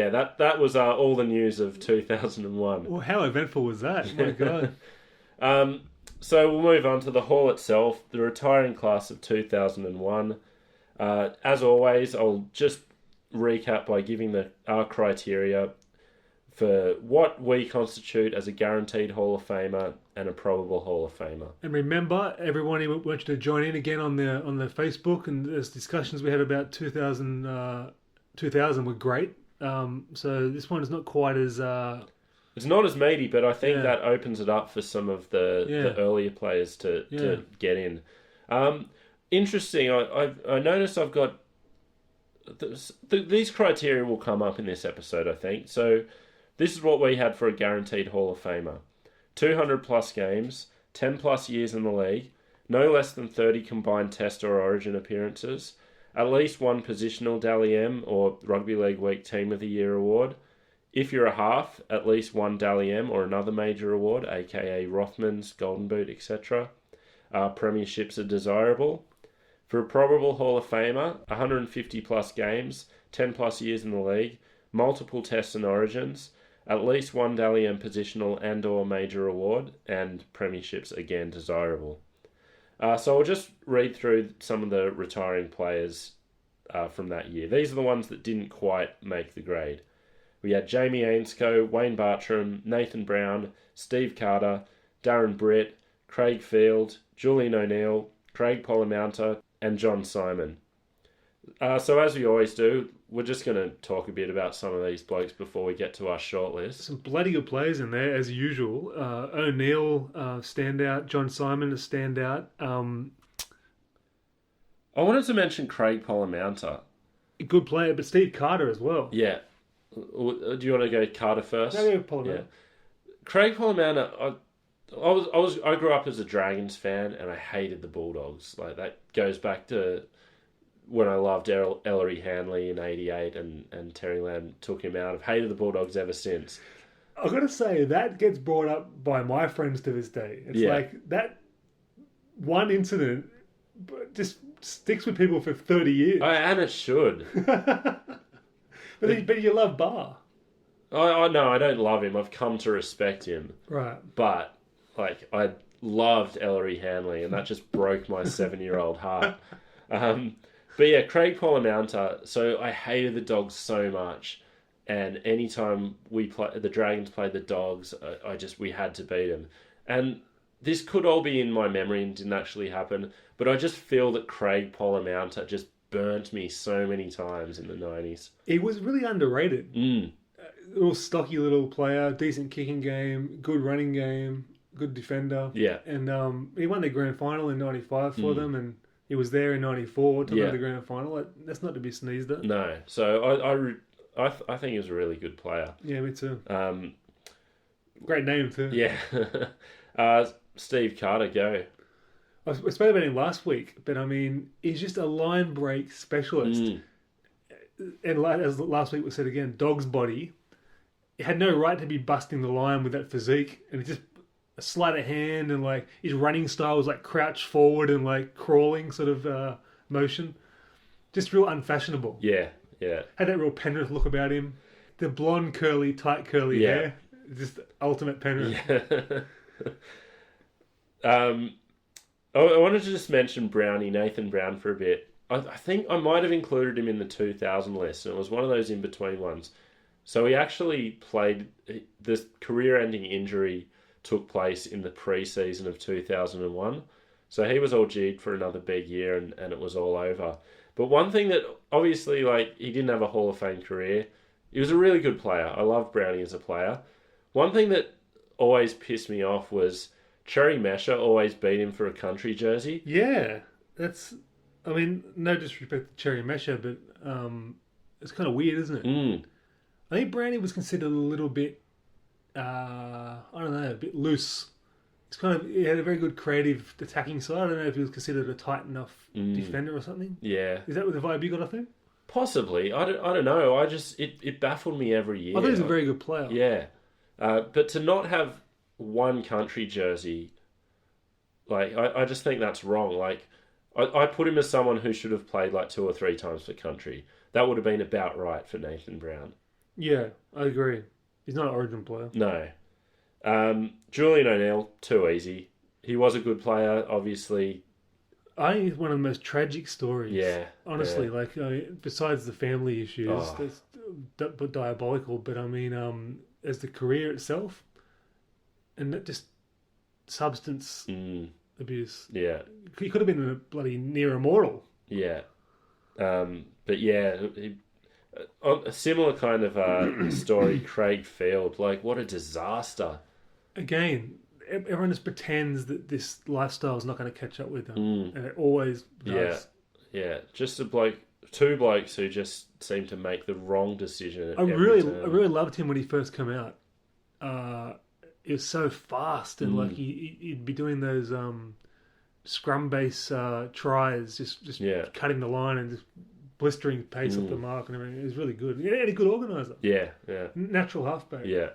yeah, that was all the news of 2001. Well, how eventful was that? My God. So we'll move on to the Hall itself, the retiring class of 2001. As always, I'll just recap by giving our criteria for what we constitute as a guaranteed Hall of Famer and a probable Hall of Famer. And remember, everyone, we want you to join in again on the Facebook, and there's discussions we had about 2000 were great. So this one is not quite as... It's not as meaty, but I think that opens it up for some of the earlier players to get in. Interesting, I noticed I've got... these criteria will come up in this episode, I think. So this is what we had for a guaranteed Hall of Famer. 200 plus games, 10 plus years in the league, no less than 30 combined Test or Origin appearances, at least one positional Dally M or Rugby League Week Team of the Year award. If you're a half, at least one Dally M or another major award, aka Rothmans, Golden Boot, etc. Premierships are desirable. For a probable Hall of Famer, 150 plus games, 10 plus years in the league, multiple Tests and Origins, at least one Dally M positional and or major award, and premierships again desirable. So I'll just read through some of the retiring players from that year. These are the ones that didn't quite make the grade. We had Jamie Ainscough, Wayne Bartram, Nathan Brown, Steve Carter, Darren Britt, Craig Field, Julian O'Neill, Craig Polymounta, and John Simon. So as we always do, we're just going to talk a bit about some of these blokes before we get to our shortlist. Some bloody good players in there, as usual. O'Neill, standout. John Simon, a standout. I wanted to mention Craig Polymounta. A good player, but Steve Carter as well. Yeah. Do you want to go Carter first? No, Polymounta. Yeah. Craig Polymounta, I grew up as a Dragons fan, and I hated the Bulldogs. Like, that goes back to when I loved Ellery Hanley in '88, and Terry Lamb took him out. I've hated the Bulldogs ever since. I've got to say, that gets brought up by my friends to this day. It's like that one incident just sticks with people for 30 years. And it should. But you love Barr. No, I don't love him. I've come to respect him. Right. But, like, I loved Ellery Hanley, and that just broke my 7-year-old heart. But yeah, Craig Polymounta. So I hated the Dogs so much, and anytime the Dragons played the Dogs, we had to beat them. And this could all be in my memory and didn't actually happen, but I just feel that Craig Polymounta just burnt me so many times in the 90s. He was really underrated. Little stocky little player, decent kicking game, good running game, good defender. Yeah. And he won the grand final in 95 for them, and he was there in 94 to win the grand final. That's not to be sneezed at. No. So I think he was a really good player. Yeah, me too. Great name too. Yeah. Steve Carter, go. I spoke about him last week, but I mean, he's just a line break specialist. And as last week we said again, Dog's body. He had no right to be busting the line with that physique, and it's just a sleight of hand, and like his running style was like crouched forward and like crawling sort of motion. Just real unfashionable. Yeah. Had that real Penrith look about him. The blonde, curly, tight curly hair. Just ultimate Penrith. Yeah. I wanted to just mention Nathan Brown, for a bit. I think I might have included him in the 2000 list, and it was one of those in-between ones. So he actually played... This career-ending injury took place in the pre-season of 2001. So he was all G'd for another big year, and it was all over. But one thing that, obviously, like, he didn't have a Hall of Fame career. He was a really good player. I love Brownie as a player. One thing that always pissed me off was Cherry Mesher always beat him for a country jersey. Yeah, that's... I mean, no disrespect to Cherry Mesher, but it's kind of weird, isn't it? I think Brownie was considered a little bit, I don't know, a bit loose. He had a very good creative attacking side. I don't know if he was considered a tight enough defender or something. Yeah. Is that the vibe you got off him? Possibly. I don't know. It baffled me every year. I thought he was a very good player. Yeah. But to not have one country jersey, like, I just think that's wrong. Like, I put him as someone who should have played like 2 or 3 times for country. That would have been about right for Nathan Brown. Yeah, I agree. He's not an Origin player. No. Julian O'Neill, too easy. He was a good player, obviously. I think it's one of the most tragic stories. Yeah. Honestly, Yeah. like besides the family issues, Oh, that's diabolical. But I mean, as the career itself, and that just substance abuse. yeah. He could have been a bloody near immortal. Yeah. But yeah, on a similar kind of story, Craig Field. Like, what a disaster. Again, everyone just pretends that this lifestyle is not going to catch up with them, and it always does. Yeah. Just two blokes who just seem to make the wrong decision at I every turn. really loved him when he first came out. He was so fast, and like he'd be doing those scrum base tries, just cutting the line and just blistering pace off the mark and everything. It was really good. Yeah, and a good organizer. Yeah. Natural halfback. Yeah.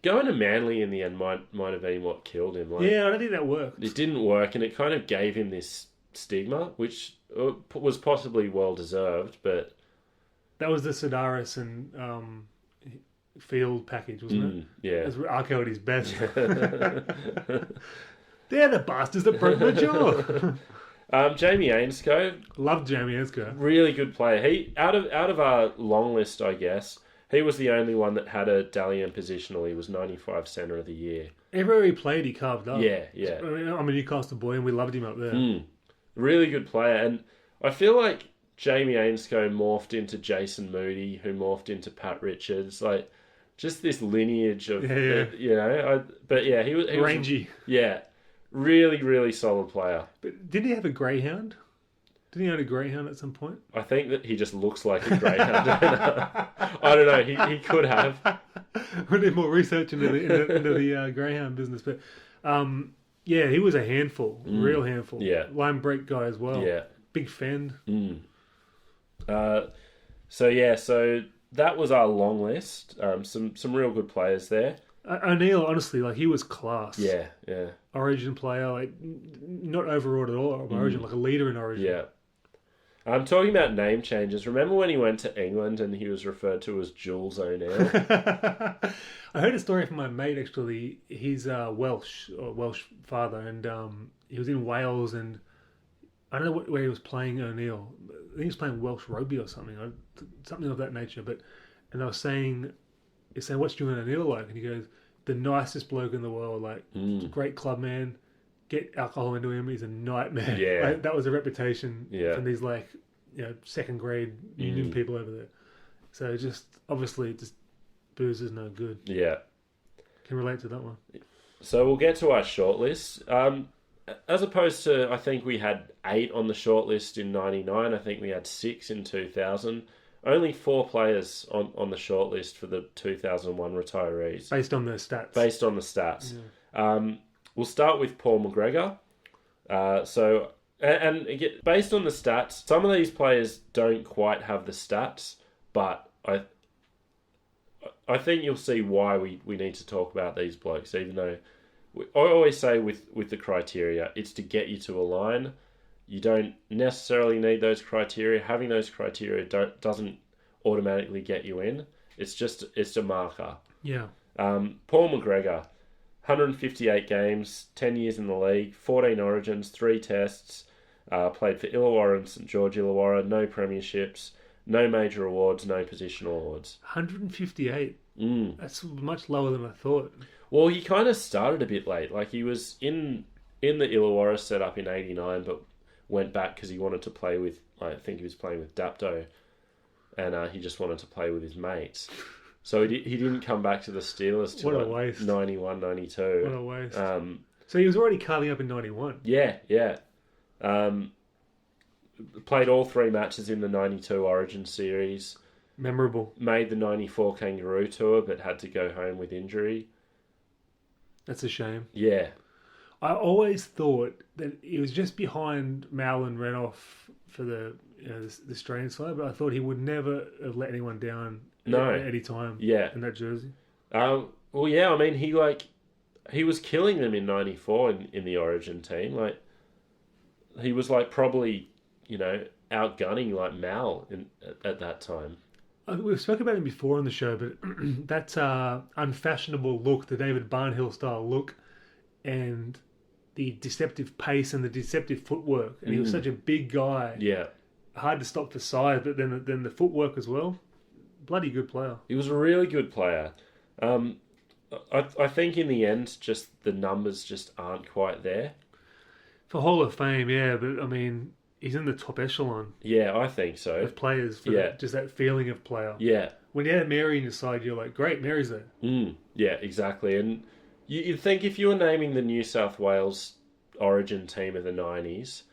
Going to Manly in the end might have been what killed him. Like, Yeah, I don't think that worked. it didn't work, and it kind of gave him this stigma, which was possibly well deserved. But That was the Sedaris and Field package, wasn't it? yeah, It was Arco at his best. They're the bastards that broke my jaw. Jamie Ainscough, Loved Jamie Esco. really good player. He out of our long list, I guess. He was the only one that had a Dalian positional. He was 95 centre of the year. Everywhere he played, he carved up. Yeah. I mean, I'm a Newcastle boy, and we loved him up there. Really good player. And I feel like Jamie Ainscough morphed into Jason Moody, who morphed into Pat Richards. Like, just this lineage of, but yeah, he was Rangy. Yeah, really, really solid player. But didn't he have a greyhound? Didn't he own a greyhound at some point? I think that he just looks like a greyhound. I don't know. He could have. We need more research into the greyhound business, but yeah, he was a handful, real handful. Yeah, line break guy as well. Yeah, big fend. So that was our long list. Some real good players there. O'Neill, honestly, like he was class. Yeah. Origin player, like not overawed at all. Origin, like a leader in Origin. Yeah. I'm talking about name changes. Remember when he went to England and he was referred to as Jules O'Neill? I heard a story from my mate, actually. He's Welsh father, and he was in Wales, and I don't know where he was playing O'Neill. I think he was playing Welsh rugby or something of that nature. And I was saying, what's Julian O'Neill like? And he goes, the nicest bloke in the world, like great club man. Get alcohol into him, he's a nightmare. Yeah. Like, that was a reputation from these second grade union people over there. So obviously booze is no good. Yeah. Can relate to that one. So we'll get to our shortlist. As opposed to, I think we had 8 on the shortlist in 99. I think we had 6 in 2000. Only 4 players on the shortlist for the 2001 retirees. Based on the stats. Yeah. We'll start with Paul McGregor. And again, based on the stats, some of these players don't quite have the stats, but I think you'll see why we need to talk about these blokes, even though I always say with the criteria, it's to get you to a line. You don't necessarily need those criteria. Having those criteria doesn't automatically get you in. It's a marker. Yeah. Paul McGregor. 158 games, 10 years in the league, 14 origins, 3 tests, played for Illawarra and St George Illawarra, no premierships, no major awards, no positional awards. 158? That's much lower than I thought. Well, he kind of started a bit late. Like, he was in the Illawarra setup in 89, but went back because he wanted to play with, I think he was playing with Dapto, and he just wanted to play with his mates. So he didn't come back to the Steelers till 91, 92. What a waste. So he was already carving up in 91. Yeah. Played all 3 matches in the 92 Origin series. Memorable. Made the 94 Kangaroo Tour, but had to go home with injury. That's a shame. Yeah. I always thought that he was just behind Mal and Renoff for the Australian side, but I thought he would never have let anyone down. No. At any time. Yeah. In that jersey. Well, yeah. I mean, he was killing them in '94 in the Origin team. Like, he was probably outgunning Mal at that time. We've spoken about him before on the show, but that unfashionable look, the David Barnhill style look, and the deceptive pace and the deceptive footwork, and he was such a big guy. Yeah. Hard to stop for size, but then the footwork as well. Bloody good player. He was a really good player. I think in the end, just the numbers just aren't quite there. For Hall of Fame, yeah, but I mean, he's in the top echelon Yeah, I think so. of players for Yeah. just that feeling of player. Yeah. When you had Mary in your side, you're like, great, Mary's there. Yeah, exactly. And you'd think if you were naming the New South Wales Origin team of the 90s,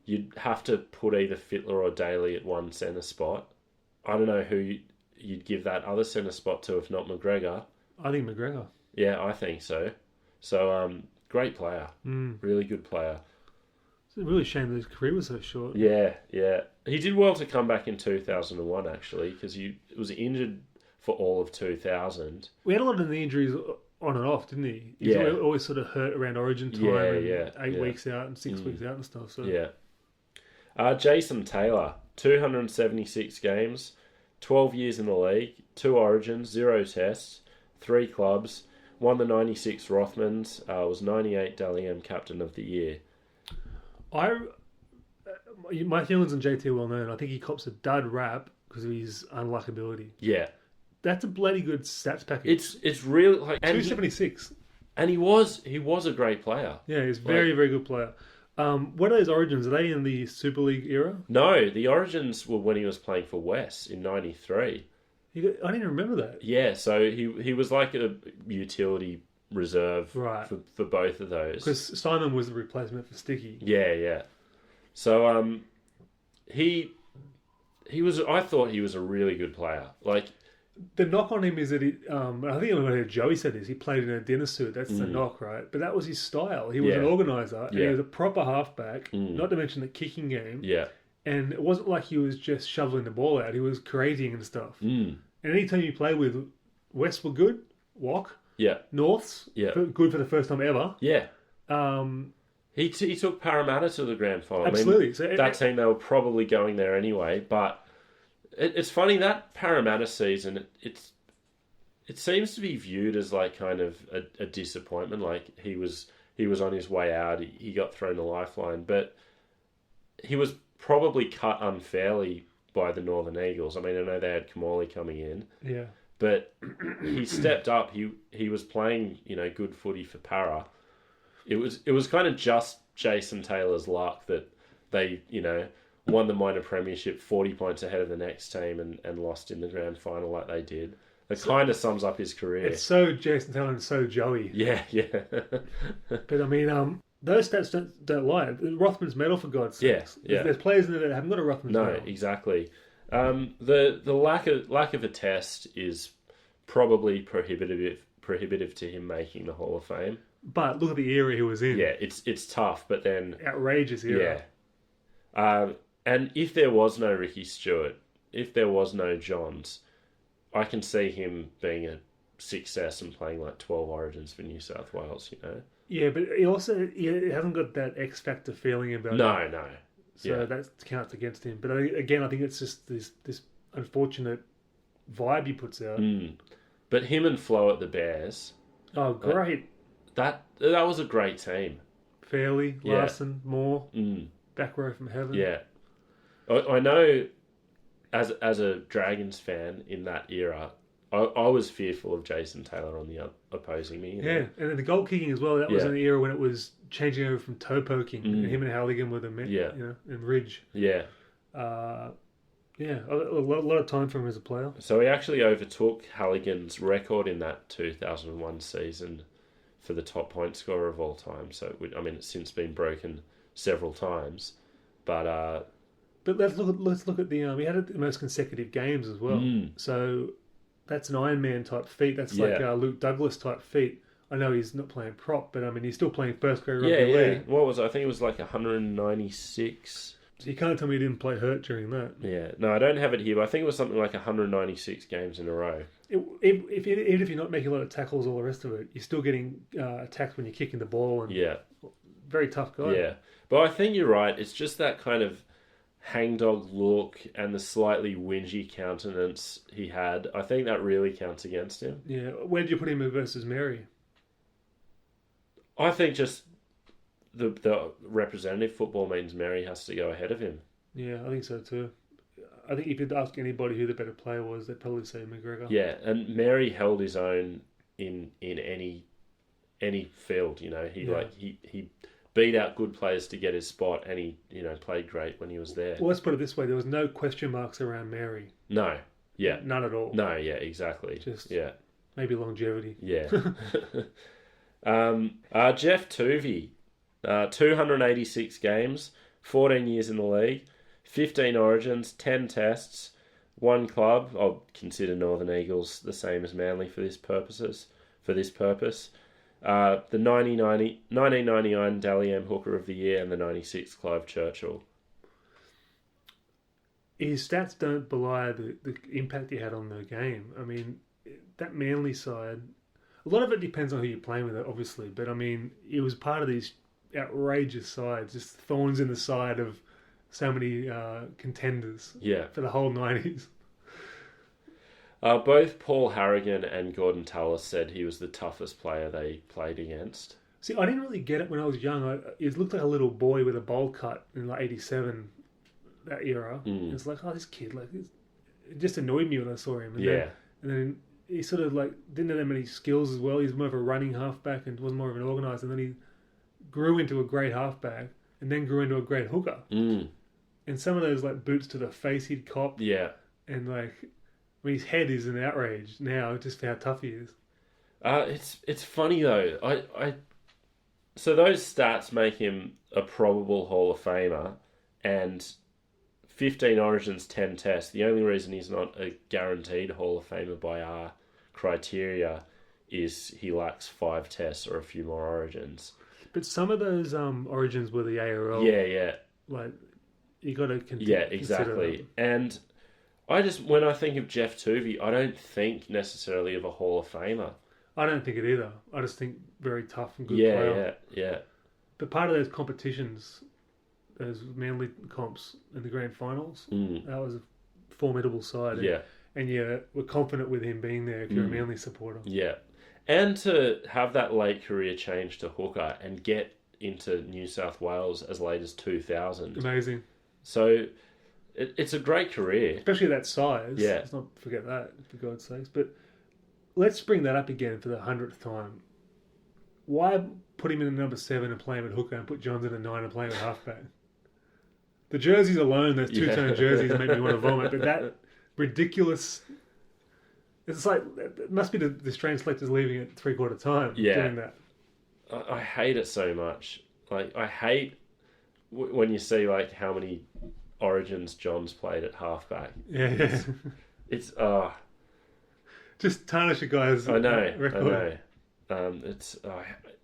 you'd have to put either Fittler or Daly at one centre spot. I don't know who you'd give that other centre spot to if not McGregor. I think McGregor. Yeah, I think so. So, great player. Really good player. It's a really shame that his career was so short. Yeah. He did well to come back in 2001, actually, because he was injured for all of 2000. We had a lot of the injuries on and off, didn't he? He was always sort of hurt around Origin time and 8 weeks out and 6 weeks out and stuff. So. Yeah. Jason Taylor, 276 games, 12 years in the league, 2 Origins, 0 tests, 3 clubs, won the 96 Rothmans, was 98 Dally M Captain of the Year. My feelings on JT are well known. I think he cops a dud rap because of his unluckability. Yeah. That's a bloody good stats package. It's really like 276. And he was a great player. Yeah, he's very, very good player. What are those Origins? Are they in the Super League era? No, the Origins were when he was playing for West in 93. I didn't even remember that. Yeah, so he was like a utility reserve for both of those. Because Simon was the replacement for Sticky. Yeah. So he was. I thought he was a really good player. Like the knock on him is that I think I heard Joey said this. He played in a dinner suit. That's the knock, right? But that was his style. He was an organizer. And he was a proper halfback. Not to mention the kicking game. Yeah. And it wasn't like he was just shoveling the ball out. He was creating and stuff. And any team you play with, West were good. Walk. Yeah. Norths. Yeah. Good for the first time ever. Yeah. He took Parramatta to the grand final. Absolutely. I mean, that team, they were probably going there anyway. But it's funny, that Parramatta season, it seems to be viewed as like kind of a disappointment. Like he was on his way out. He got thrown a lifeline. But he was probably cut unfairly by the Northern Eagles. I mean, I know they had Kamali coming in. Yeah. But he stepped up. He was playing, good footy for Para. It was kind of just Jason Taylor's luck that they, won the minor premiership 40 points ahead of the next team and lost in the grand final like they did. It kind of sums up his career. It's so Jason Taylor and so Joey. Yeah. But I mean, those stats don't lie. Rothman's medal, for God's sake. Yeah. There's players in there that haven't got a Rothman's medal. No, exactly. The lack of a test is probably prohibitive to him making the Hall of Fame. But look at the era he was in. Yeah, it's tough, but then outrageous era. Yeah. And if there was no Ricky Stewart, if there was no Johns, I can see him being a success and playing like 12 Origins for New South Wales, Yeah, but he hasn't got that X Factor feeling about him. No. So that counts against him. But again, I think it's just this unfortunate vibe he puts out. But him and Flo at the Bears. Oh, great. That was a great team. Fairley, Larson, Moore, back row from heaven. Yeah. I know as a Dragons fan in that era, I was fearful of Jason Taylor on the opposing me. Yeah, and then the goal kicking as well. That was an era when it was changing over from toe poking. And him and Halligan were the men, and Ridge. Yeah. A lot of time for him as a player. So he actually overtook Halligan's record in that 2001 season for the top point scorer of all time. So, it's since been broken several times. But let's look at the he had the most consecutive games as well. So that's an Iron Man type feat. That's like a Luke Douglas type feat. I know he's not playing prop, but he's still playing first grade rugby league. What was it? I think it was like 196. So you can't tell me he didn't play hurt during that. Yeah, no, I don't have it here, but I think it was something like 196 games in a row. Even if you're not making a lot of tackles, all the rest of it, you're still getting attacked when you're kicking the ball. And very tough guy. Yeah, but I think you're right. It's just that kind of hangdog look and the slightly whingy countenance he had, I think that really counts against him. Yeah. Where did you put him versus Mary? I think just the representative football means Mary has to go ahead of him. Yeah, I think so too. I think if you'd ask anybody who the better player was, they'd probably say McGregor. Yeah, and Mary held his own in any field. You know, he beat out good players to get his spot, and he played great when he was there. Well, let's put it this way: there was no question marks around Mary. No, yeah, none at all. No, yeah, exactly. Just maybe longevity. Yeah. Jeff Tuvey, 286 games, 14 years in the league, 15 Origins, 10 Tests, one club. I'll consider Northern Eagles the same as Manly for this purpose. The 1999 Dally M Hooker of the Year and the 96 Clive Churchill. His stats don't belie the impact he had on the game. I mean, that Manly side, a lot of it depends on who you're playing with, obviously. But I mean, it was part of these outrageous sides, just thorns in the side of so many contenders. Yeah. For the whole 90s. Both Paul Harrigan and Gordon Tallis said he was the toughest player they played against. See, I didn't really get it when I was young. He looked like a little boy with a bowl cut in like 87, that era. It's like, oh, this kid, like, it just annoyed me when I saw him. And then he sort of like didn't have that many skills as well. He's more of a running halfback and was more of an organised. And then he grew into a great halfback and then grew into a great hooker. And some of those like boots to the face he'd cop. Yeah. And like, I mean, his head is an outrage now, just for how tough he is. It's funny though. So those stats make him a probable Hall of Famer, and 15 Origins, 10 Tests. The only reason he's not a guaranteed Hall of Famer by our criteria is he lacks 5 Tests or a few more Origins. But some of those Origins were the ARL. Yeah. Like, you got to yeah, exactly. And when I think of Jeff Tuvey, I don't think necessarily of a Hall of Famer. I don't think it either. I just think very tough and good player. Yeah. But part of those competitions, those Manly comps in the grand finals, that was a formidable side. And you were confident with him being there if you're a Manly supporter. Yeah. And to have that late career change to hooker and get into New South Wales as late as 2000. Amazing. So it's a great career. Especially that size. Yeah. Let's not forget that, for God's sakes. But let's bring that up again for the 100th time. Why put him in the number 7 and play him at hooker and put Johns in a 9 and play him at halfback? The jerseys alone, those two-tone jerseys, make me want to vomit. But that ridiculous... It's like, it must be the Australian selectors leaving at 3/4 time doing that. I hate it so much. Like, I hate when you see like how many Origins Johns played at halfback. Yeah. It's just tarnish a guy's record. I know. It's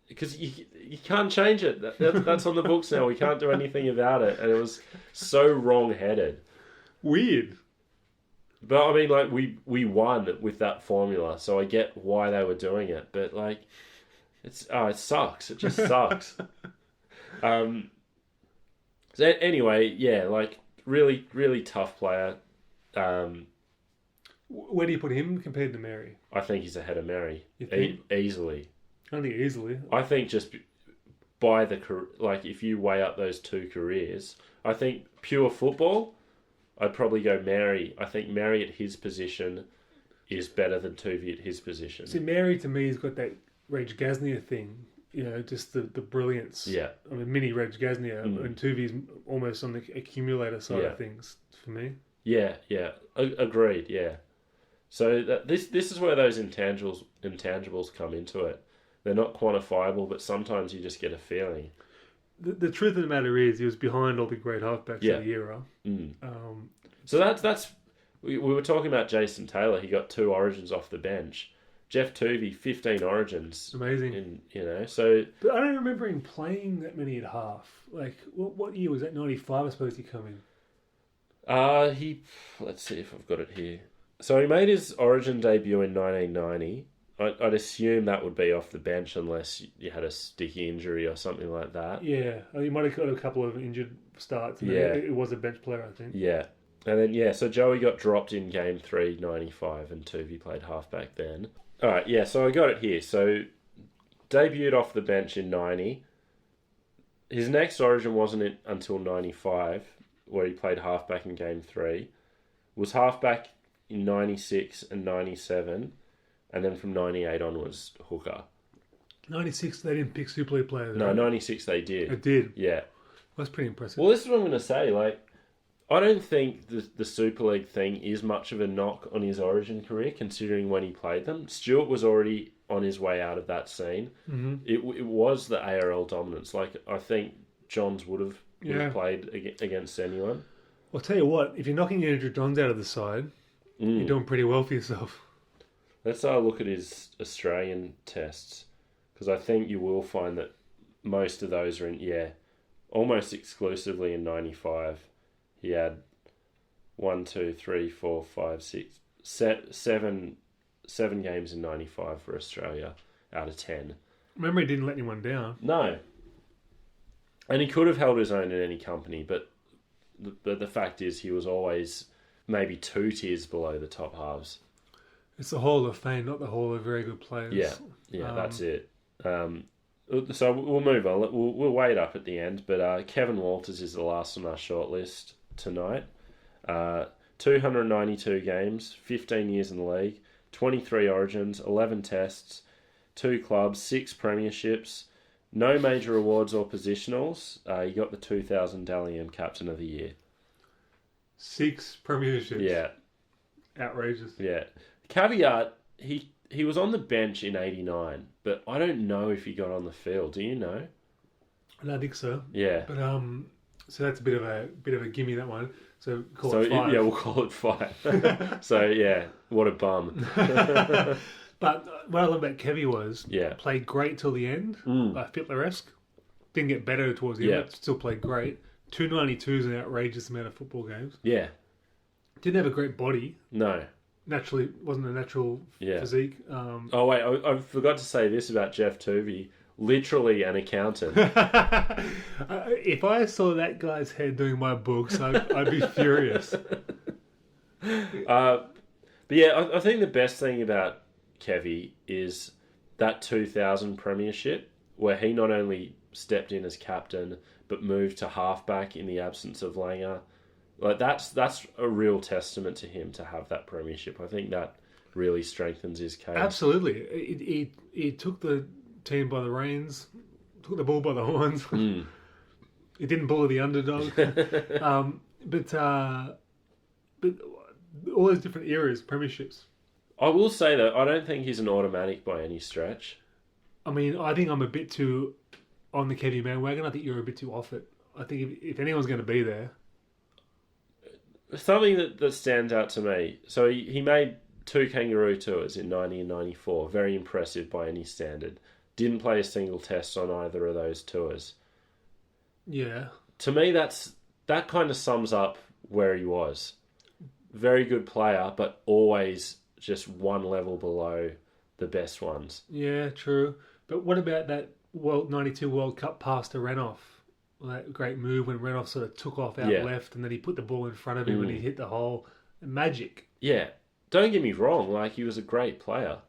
because you can't change it. That's on the books now. We can't do anything about it, and it was so wrong-headed. Weird. But I mean, like we won with that formula, so I get why they were doing it. But like, it sucks. It just sucks. So anyway, yeah, like really, really tough player. Where do you put him compared to Mary? I think he's ahead of Mary. You think? Easily. I don't think easily. I think just by if you weigh up those two careers, I think pure football, I'd probably go Mary. I think Mary at his position is better than Tuvey at his position. See, Mary to me has got that Reg Gasnier thing, just the brilliance. Yeah. I mean, mini Reg Gasnier, and Tuvey's almost on the accumulator side of things for me. Yeah. Agreed, yeah. So this is where those intangibles come into it. They're not quantifiable, but sometimes you just get a feeling. The truth of the matter is, he was behind all the great halfbacks of the era. So that's we were talking about Jason Taylor. He got 2 Origins off the bench. Jeff Tuvey, 15 Origins. Amazing. So. But I don't remember him playing that many at half. Like, what year was that? 95, I suppose he come in. Let's see if I've got it here. So he made his Origin debut in 1990. I'd assume that would be off the bench unless you had a sticky injury or something like that. Yeah, he might have got a couple of injured starts. And Yeah. it was a bench player, I think. Yeah. And then, so Joey got dropped in game 3, 95, and Tuvey played halfback then. All right, yeah, so I got it here. So, debuted off the bench in 90. His next origin wasn't until 95, where he played halfback in game 3. Was halfback in 96 and 97, and then from 98 onwards, hooker. 96, they didn't pick Super League players. No, right? 96 they did. It did. Yeah. That's pretty impressive. Well, this is what I'm going to say. Like, I don't think the Super League thing is much of a knock on his origin career, considering when he played them. Stewart was already on his way out of that scene. Mm-hmm. It was the ARL dominance. Like, I think Johns would have played against anyone. I'll tell you what, if you're knocking Andrew Johns out of the side, you're doing pretty well for yourself. Let's look at his Australian tests, because I think you will find that most of those are in, almost exclusively in 95. He had 7 games in 95 for Australia out of 10. Remember, he didn't let anyone down. No. And he could have held his own in any company, but the fact is he was always maybe 2 tiers below the top halves. It's the Hall of Fame, not the Hall of Very Good Players. Yeah, that's it. So we'll move on. We'll wait up at the end, but Kevin Walters is the last on our shortlist tonight. 292 games, 15 years in the league, 23 origins, 11 tests, 2 clubs, 6 premierships, no major awards or positionals. He got the 2000 Dally M Captain of the Year. 6 premierships. Yeah. Outrageous. Yeah. Caveat, he was on the bench in 89, but I don't know if he got on the field. Do you know? I don't think so. Yeah. But so that's a bit of a gimme, that one. So call it 5. Yeah, we'll call it 5. So yeah, what a bum. But what I love about Kevy was played great till the end, like Fittler-esque. Didn't get better towards the end, but still played great. 292 is an outrageous amount of football games. Yeah. Didn't have a great body. No. Naturally, wasn't a natural physique. Oh wait, I forgot to say this about Jeff Tuvey. Literally an accountant. If I saw that guy's head doing my books, I'd be furious. But yeah, I think the best thing about Kevy is that 2000 premiership, where he not only stepped in as captain, but moved to halfback in the absence of Langer. Like that's a real testament to him to have that premiership. I think that really strengthens his case. Absolutely. He took the team by the reins, took the bull by the horns. He didn't bully the underdog. But all those different eras, premierships. I will say though, I don't think he's an automatic by any stretch. I mean, I think I'm a bit too on the Kevy bandwagon. I think you're a bit too off it. I think if anyone's going to be there. Something that stands out to me. So he made 2 kangaroo tours in 90 and 94. Very impressive by any standard. Didn't play a single test on either of those tours. Yeah. To me, that kind of sums up where he was. Very good player, but always just one level below the best ones. Yeah, true. But what about that 92 World Cup pass to Renouf? That great move when Renouf sort of took off out left and then he put the ball in front of him and he hit the hole. Magic. Yeah. Don't get me wrong, like he was a great player.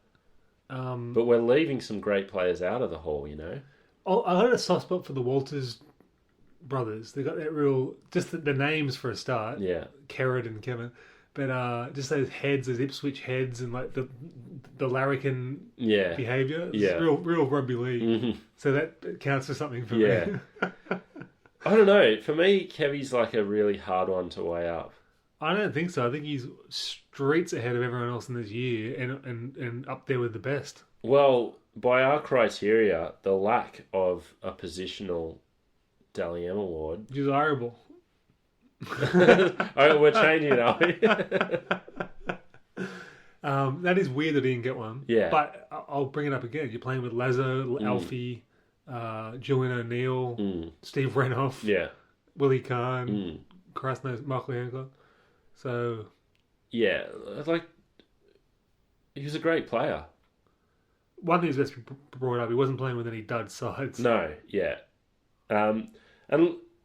But we're leaving some great players out of the hall, you know? I got a soft spot for the Walters brothers. They got that real, just the names for a start. Yeah. Kerrod and Kevin. But just those heads, those Ipswich heads and like the larrikin behaviour. Yeah. Real rugby league. Mm-hmm. So that counts for something for me. I don't know. For me, Kevy's like a really hard one to weigh up. I don't think so. I think he's streets ahead of everyone else in this year and up there with the best. Well, by our criteria, the lack of a positional Dally M award. Desirable. We're changing it, are we? That is weird that he didn't get one. Yeah. But I'll bring it up again. You're playing with Lazo, Alfie, Julian O'Neill, Steve Renouf, Willie Kahn, Christ knows, Michael Hancock. So... Yeah, like, he was a great player. one thing that's been brought up, he wasn't playing with any dud sides. No, yeah. And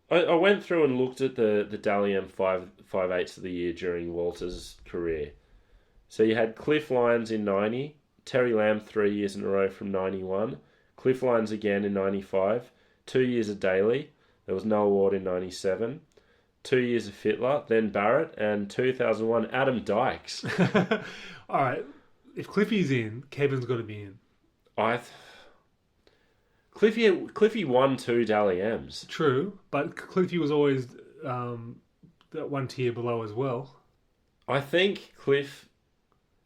I went through and looked at the Dally M 5/8 of the year during Walters' career. So you had Cliff Lyons in 90, Terry Lamb 3 years in a row from 91, Cliff Lyons again in 95, 2 years of Daly, there was no award in 97, 2 years of Fittler, then Barrett, and 2001 Adam Dykes. All right, if Cliffy's in, Kevin's got to be in. Cliffy won 2 Dally M's. True, but Cliffy was always that one tier below as well. I think Cliff...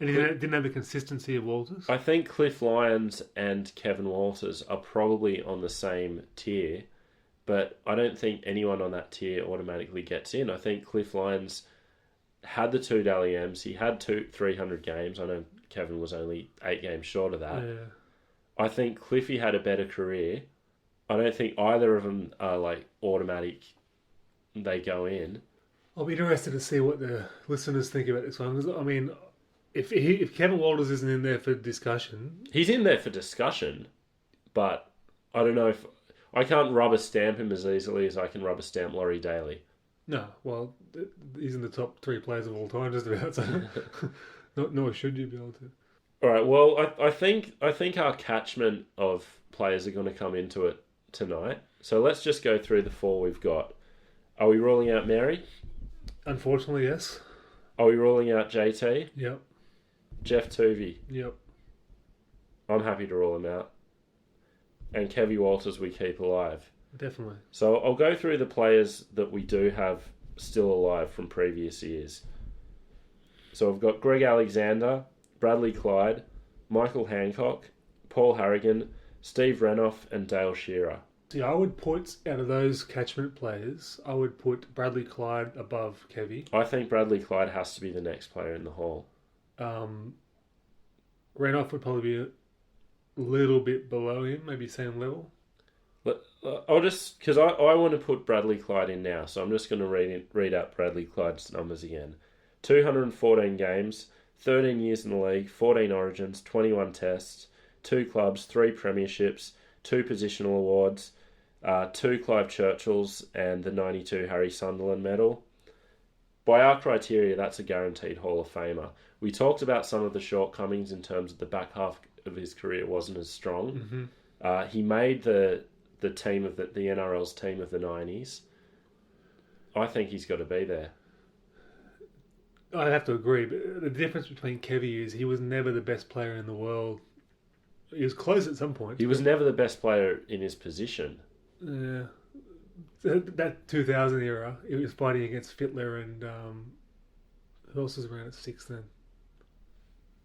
And he didn't have the consistency of Walters. I think Cliff Lyons and Kevin Walters are probably on the same tier, but I don't think anyone on that tier automatically gets in. I think Cliff Lyons had the 2 Dally M's. He had 300 games. I know Kevin was only 8 games short of that. Yeah. I think Cliffy had a better career. I don't think either of them are like automatic. They go in. I'll be interested to see what the listeners think about this one. 'Cause, I mean, if Kevin Walters isn't in there for discussion... He's in there for discussion, but I don't know if... I can't rubber stamp him as easily as I can rubber stamp Laurie Daly. No, well, he's in the top 3 players of all time, just about. So nor should you be able to. All right. Well, I think our catchment of players are going to come into it tonight. So let's just go through the 4 we've got. Are we ruling out Mary? Unfortunately, yes. Are we ruling out JT? Yep. Jeff Tuvey? Yep. I'm happy to rule him out. And Kevy Walters we keep alive. Definitely. So I'll go through the players that we do have still alive from previous years. So I've got Greg Alexander, Bradley Clyde, Michael Hancock, Paul Harrigan, Steve Renouf, and Dale Shearer. See, I would put, out of those catchment players, I would put Bradley Clyde above Kevy. I think Bradley Clyde has to be the next player in the Hall. Renouf would probably be a little bit below him, maybe same level. I'll just... Because I want to put Bradley Clyde in now, so I'm just going to read out Bradley Clyde's numbers again. 214 games, 13 years in the league, 14 origins, 21 tests, 2 clubs, 3 premierships, 2 positional awards, 2 Clive Churchills, and the 92 Harry Sunderland medal. By our criteria, that's a guaranteed Hall of Famer. We talked about some of the shortcomings in terms of the back half of his career wasn't as strong. Mm-hmm. He made the team of the NRL's team of the 90s. I think he's got to be there. I have to agree, but the difference between Kevy is he was never the best player in the world. He was close at some point. He was never the best player in his position. Yeah. That 2000 era, he was fighting against Fittler and who else was around at 6 then?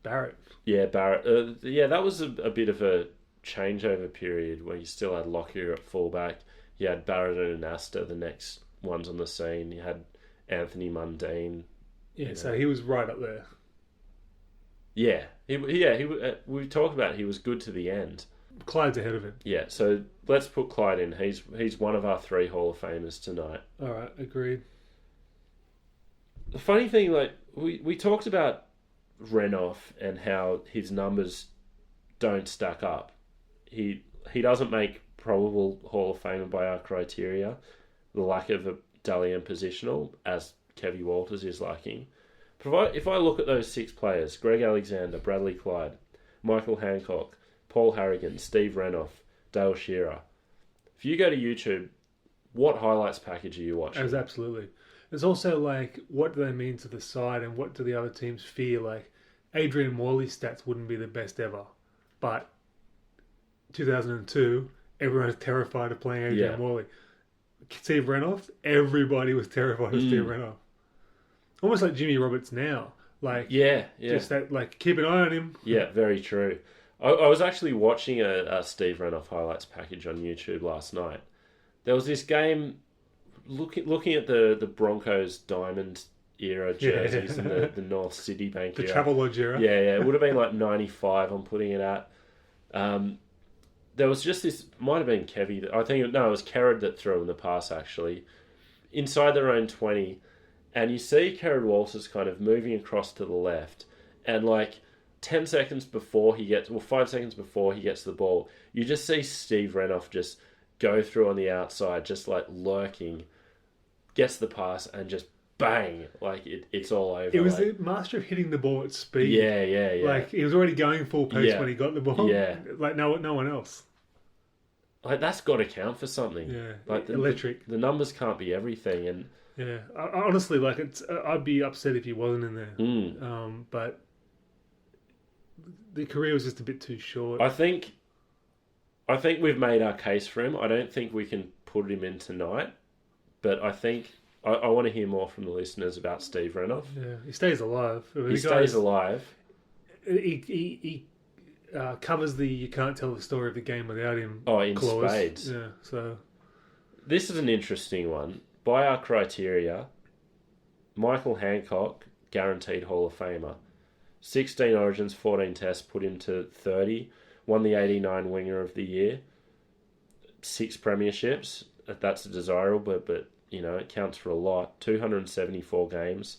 Barrett. Yeah, Barrett. That was a bit of a changeover period where you still had Lockyer at fullback. You had Barrett and Anasta, the next ones on the scene. You had Anthony Mundine. Yeah, so he was right up there. Yeah, we talked about he was good to the end. Clyde's ahead of him. Yeah, so let's put Clyde in. He's one of our 3 Hall of Famers tonight. All right, agreed. The funny thing, like we talked about Renouf and how his numbers don't stack up. He doesn't make probable Hall of Famer by our criteria. The lack of a Dally M positional, as Kevy Walters is lacking. But if I look at those 6 players, Greg Alexander, Bradley Clyde, Michael Hancock, Paul Harrigan, Steve Renouf, Dale Shearer. If you go to YouTube, what highlights package are you watching? Absolutely. There's also like, what do they mean to the side and what do the other teams fear? Like, Adrian Morley's stats wouldn't be the best ever, but 2002, everyone was terrified of playing Adrian Morley. Steve Renouf, everybody was terrified of Steve Renouf. Almost like Jimmy Roberts now. Like, just that, like, keep an eye on him. Yeah, very true. I was actually watching a Steve Renouf highlights package on YouTube last night. There was this game, looking at the Broncos Diamond era jerseys and the North City Bank era. The Travelodge era. Yeah. It would have been like 95, I'm putting it at. There was just this, might have been Kevy, it was Kerrod that threw in the pass actually, inside their own 20, and you see Kerrod Walters kind of moving across to the left, and like 10 seconds before he gets, 5 seconds before he gets the ball, you just see Steve Renouf just go through on the outside, just like lurking, gets the pass and just bang, like it's all over. It was like, the master of hitting the ball at speed. Yeah. Like he was already going full pace when he got the ball. Yeah. Like no one else. Like that's got to count for something. Yeah. Like electric. The numbers can't be everything, and yeah. Honestly, like I'd be upset if he wasn't in there. But the career was just a bit too short. I think we've made our case for him. I don't think we can put him in tonight, but I think I want to hear more from the listeners about Steve Renouf. Yeah, he stays alive. He stays alive. He covers the "you can't tell the story of the game without him" in clause. spades. Yeah, so this is an interesting one. By our criteria, Michael Hancock, guaranteed Hall of Famer. 16 Origins, 14 Tests, put him to 30. Won the 89 Winger of the Year. 6 premierships. That's desirable, but you know, it counts for a lot. 274 games.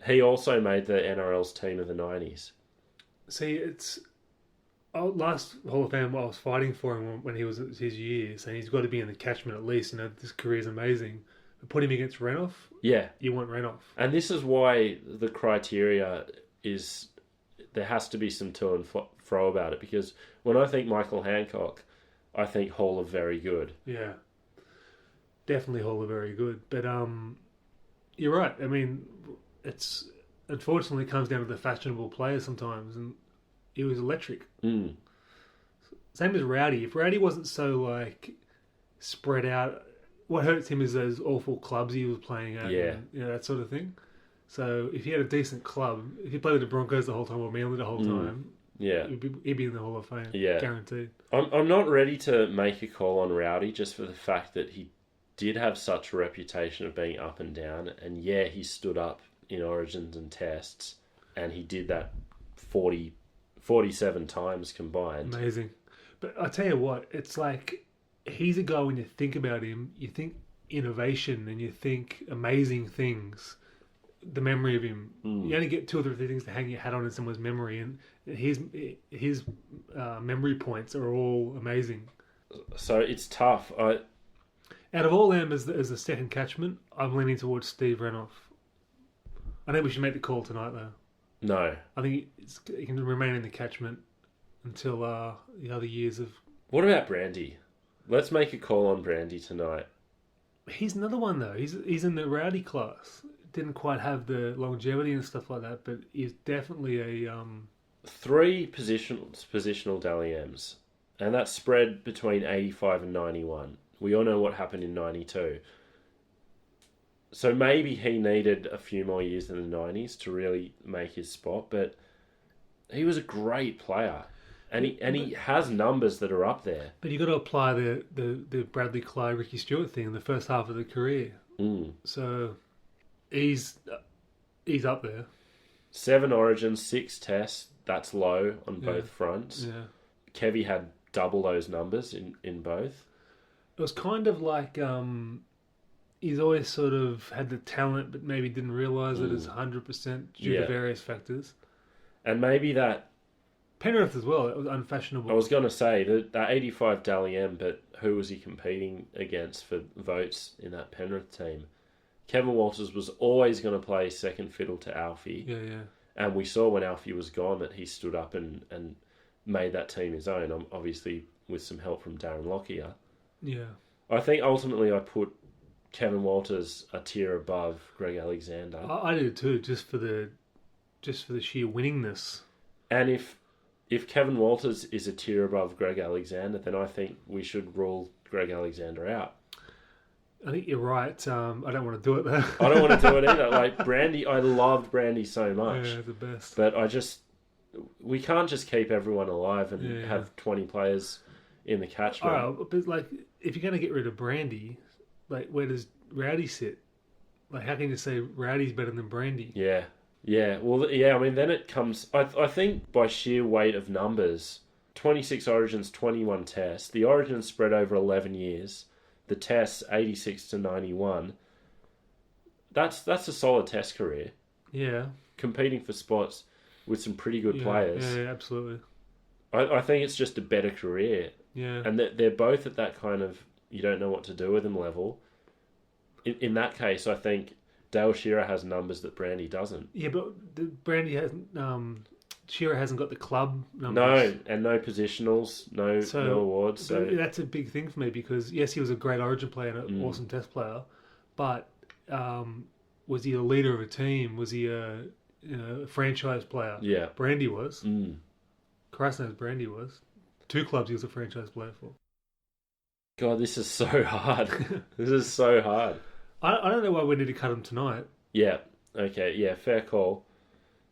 He also made the NRL's team of the 90s. See, it's... last Hall of Fame, I was fighting for him when he was at his year, saying he's got to be in the catchment at least. You know, this career's amazing. But put him against Renouf, you want Renouf. And this is why the criteria is... There has to be some to and fro about it, because when I think Michael Hancock, I think Hall of Very Good. Yeah. Definitely Hall of Very Good. But you're right. I mean, it's unfortunately comes down to the fashionable players sometimes, and he was electric. Same as Rowdy. If Rowdy wasn't so like spread out, what hurts him is those awful clubs he was playing at. Yeah. And, you know, that sort of thing. So if he had a decent club, if he played with the Broncos the whole time or Manly the whole time, he'd be in the Hall of Fame. Yeah. Guaranteed. I'm not ready to make a call on Rowdy just for the fact that he did have such a reputation of being up and down, and he stood up in Origins and Tests, and he did that 47 times combined. Amazing. But I tell you what, it's like he's a guy, when you think about him, you think innovation and you think amazing things. The memory of him, you only get 2 or 3 things to hang your hat on in someone's memory, and his memory points are all amazing. So it's tough. Out of all them as the second catchment, I'm leaning towards Steve Renouf. I think we should make the call tonight, though. No. I think he can remain in the catchment until the other years of... What about Brandy? Let's make a call on Brandy tonight. He's another one, though. He's in the Rowdy class. Didn't quite have the longevity and stuff like that, but he's definitely a... 3 positional Dally M's, and that's spread between 85 and 91. We all know what happened in 92. So maybe he needed a few more years in the 90s to really make his spot, but he was a great player. And he has numbers that are up there. But you've got to apply the Bradley Clyde, Ricky Stewart thing in the first half of the career. So he's up there. 7 Origins, 6 Tests. That's low on both fronts. Yeah. Kevy had double those numbers in both. It was kind of like he's always sort of had the talent, but maybe didn't realise that it's 100% due to various factors. And maybe that... Penrith as well, it was unfashionable. I was going to say, that 85 Dally M, but who was he competing against for votes in that Penrith team? Kevin Walters was always going to play second fiddle to Alfie. Yeah. And we saw when Alfie was gone that he stood up and made that team his own, obviously with some help from Darren Lockyer. Yeah. I think ultimately I put Kevin Walters a tier above Greg Alexander. I did too, just for the sheer winningness. And if Kevin Walters is a tier above Greg Alexander, then I think we should rule Greg Alexander out. I think you're right. I don't want to do it though. I don't want to do it either. Like Brandy, I loved Brandy so much. Yeah, the best. But we can't just keep everyone alive and have 20 players in the catchment. All right, but like, if you're going to get rid of Brandy, like, where does Rowdy sit? Like, how can you say Rowdy's better than Brandy? Yeah. Well, yeah. I mean, then it comes. I think by sheer weight of numbers, 26 Origins, 21 Tests. The Origins spread over 11 years. The Tests 86 to 91. That's a solid Test career. Yeah. Competing for spots with some pretty good players. Yeah, absolutely. I think it's just a better career. Yeah. And they're both at that kind of you don't know what to do with them level. In that case, I think Dale Shearer has numbers that Brandy doesn't. Yeah, but Brandy hasn't. Shearer hasn't got the club numbers. No, and no positionals, no awards. So that's a big thing for me because yes, he was a great Origin player and an awesome Test player, but was he a leader of a team? Was he a franchise player? Yeah, Brandy was. Christ knows Brandy was. 2 clubs he was a franchise player for. God, this is so hard. This is so hard. I don't know why we need to cut him tonight. Yeah. Okay. Yeah. Fair call.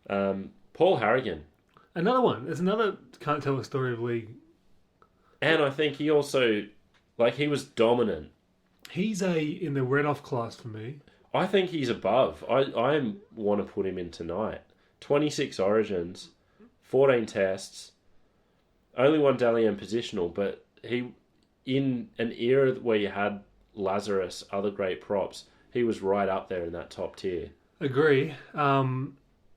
Paul Harrigan. Another one. There's another can't tell a story of league. And I think he also, he was dominant. He's in the Renoff class for me. I think he's above. I want to put him in tonight. 26 Origins, 14 Tests, only 1 Dally M positional, but he, in an era where you had Lazarus, other great props, he was right up there in that top tier. Agree.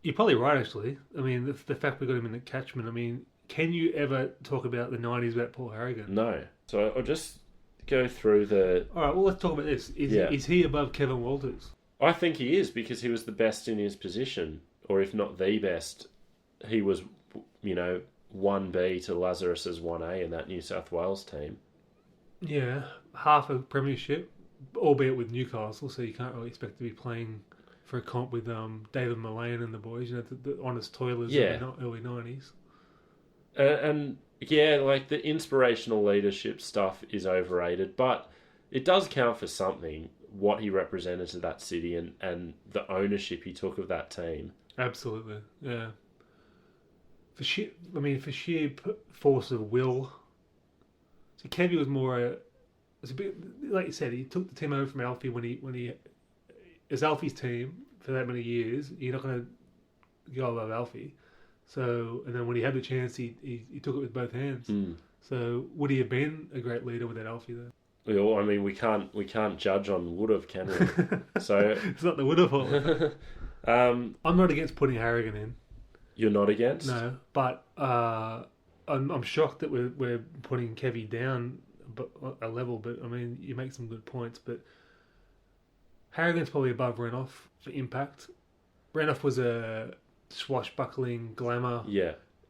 You're probably right, actually. I mean, the fact we got him in the catchment, I mean, can you ever talk about the 90s without Paul Harrigan? No. So I'll just go through the... All right, well, let's talk about this. Is he above Kevin Walters? I think he is because he was the best in his position, or if not the best. He was, 1B to Lazarus's 1A in that New South Wales team. Yeah, half a premiership, albeit with Newcastle, so you can't really expect to be playing for a comp with David Mullane and the boys, the honest toilers in the early 90s. And the inspirational leadership stuff is overrated, but it does count for something, what he represented to that city and the ownership he took of that team. Absolutely, yeah. For sheer force of will. So Kevy was more it's a bit like you said. He took the team over from Alfie when he it's Alfie's team for that many years. You're not going to go above Alfie. So and then when he had the chance, he took it with both hands. So would he have been a great leader without Alfie though? Well, I mean, we can't judge on would have, can we? So it's not the would have. I'm not against putting Harrigan in. You're not against? No, but I'm shocked that we're putting Kevy down a level. But I mean, you make some good points. But Harrigan's probably above Renoff for impact. Renoff was a swashbuckling glamour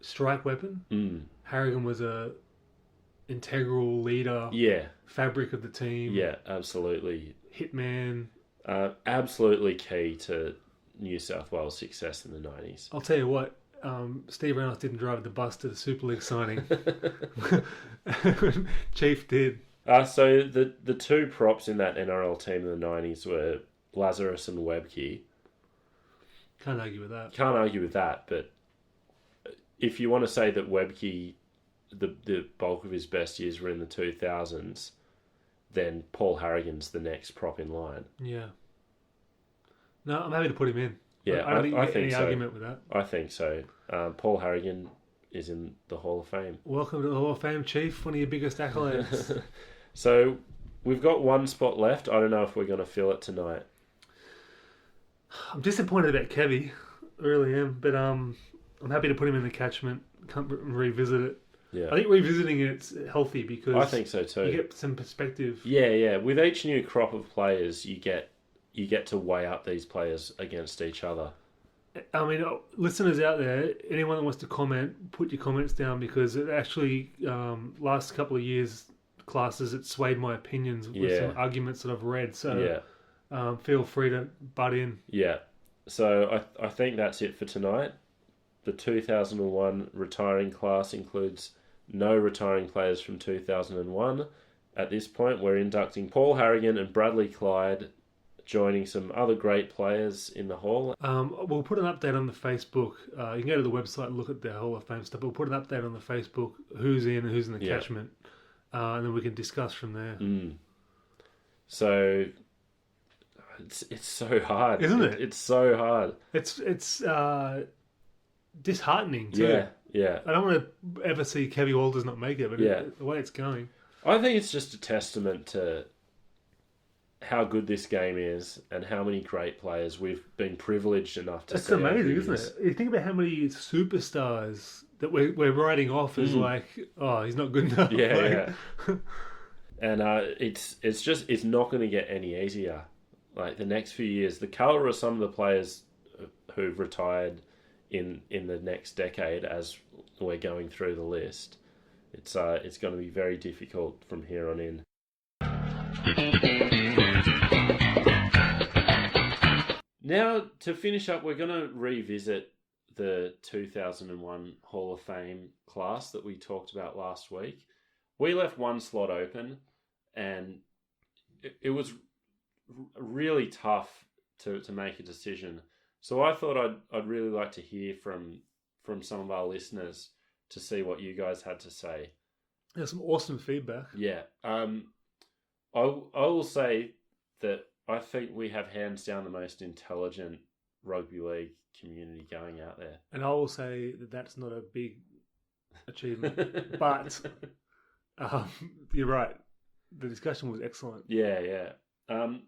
strike weapon. Harrigan was a integral leader. Fabric of the team. Yeah, absolutely. Hitman. Absolutely key to New South Wales' success in the 90s. I'll tell you what, Steve Reynolds didn't drive the bus to the Super League signing. Chief did. So the 2 props in that NRL team in the 90s were Lazarus and Webke. Can't argue with that. Can't argue with that, but if you want to say that Webke, the bulk of his best years were in the 2000s, then Paul Harrigan's the next prop in line. Yeah. No, I'm happy to put him in. Yeah, I don't think you get think any so. argument with that. I think so. Paul Harrigan is in the Hall of Fame. Welcome to the Hall of Fame, Chief. One of your biggest accolades. So we've got 1 spot left. I don't know if we're going to fill it tonight. I'm disappointed about Kevy. I really am. But I'm happy to put him in the catchment. Come revisit it. Yeah. I think revisiting it's healthy because I think so too. You get some perspective. Yeah. With each new crop of players, you get to weigh up these players against each other. I mean, listeners out there, anyone that wants to comment, put your comments down because it actually, last couple of years, classes, it swayed my opinions with some arguments that I've read. So feel free to butt in. Yeah. So I think that's it for tonight. The 2001 retiring class includes no retiring players from 2001. At this point, we're inducting Paul Harrigan and Bradley Clyde, joining some other great players in the Hall. We'll put an update on the Facebook. You can go to the website and look at the Hall of Fame stuff. We'll put an update on the Facebook, who's in and who's in the catchment, and then we can discuss from there. So it's so hard, isn't it? It's so hard. It's disheartening too. Yeah. I don't want to ever see Kevy Walters not make it, but the way it's going. I think it's just a testament to how good this game is and how many great players we've been privileged enough to It's see. amazing, isn't it? You think about how many superstars that we're writing off as like, oh, he's not good enough. Yeah, yeah. And it's not going to get any easier. Like the next few years, the colour of some of the players who've retired in the next decade, as we're going through the list, it's going to be very difficult from here on in. Now, to finish up, we're going to revisit the 2001 Hall of Fame class that we talked about last week. We left one slot open, and it was really tough to make a decision. So I thought I'd really like to hear from some of our listeners to see what you guys had to say. There's some awesome feedback. Yeah. I will say that I think we have hands down the most intelligent rugby league community going out there. And I will say that that's not a big achievement, but you're right. The discussion was excellent. Yeah.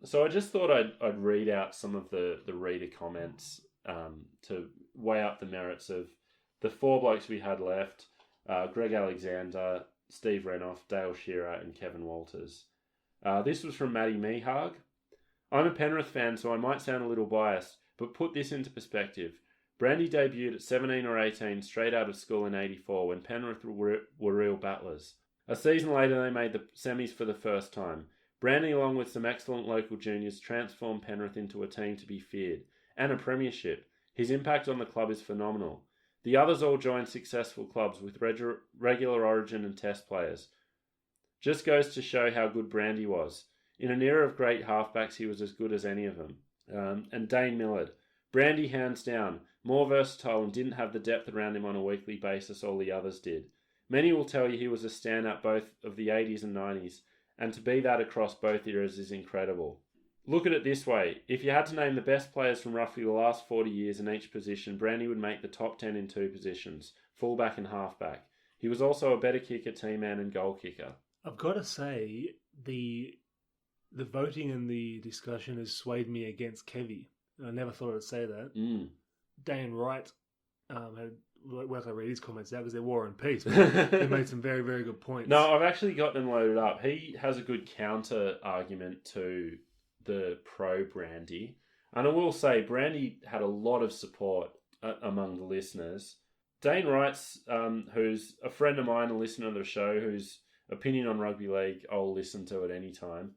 So I just thought I'd read out some of the reader comments to weigh up the merits of the four blokes we had left: Greg Alexander, Steve Renoff, Dale Shearer, and Kevin Walters. This was from Matty Mehag. I'm a Penrith fan, so I might sound a little biased, but put this into perspective. Brandy debuted at 17 or 18 straight out of school in 84 when Penrith were real battlers. A season later, they made the semis for the first time. Brandy, along with some excellent local juniors, transformed Penrith into a team to be feared, and a premiership. His impact on the club is phenomenal. The others all joined successful clubs with regular origin and test players. Just goes to show how good Brandy was. In an era of great halfbacks, he was as good as any of them. And Dane Millard. Brandy, hands down, more versatile and didn't have the depth around him on a weekly basis all the others did. Many will tell you he was a standout both of the 80s and 90s, and to be that across both eras is incredible. Look at it this way. If you had to name the best players from roughly the last 40 years in each position, Brandy would make the top 10 in two positions, fullback and halfback. He was also a better kicker, team man and goal kicker. I've got to say, the voting and the discussion has swayed me against Kevy. I never thought I'd say that. Dane Wright had, well, I read his comments out because they're War and Peace. He made some very, very good points. No, I've actually got them loaded up. He has a good counter argument to the pro Brandy. And I will say, Brandy had a lot of support among the listeners. Dane Wright's, who's a friend of mine, a listener to the show, whose opinion on rugby league I'll listen to at any time.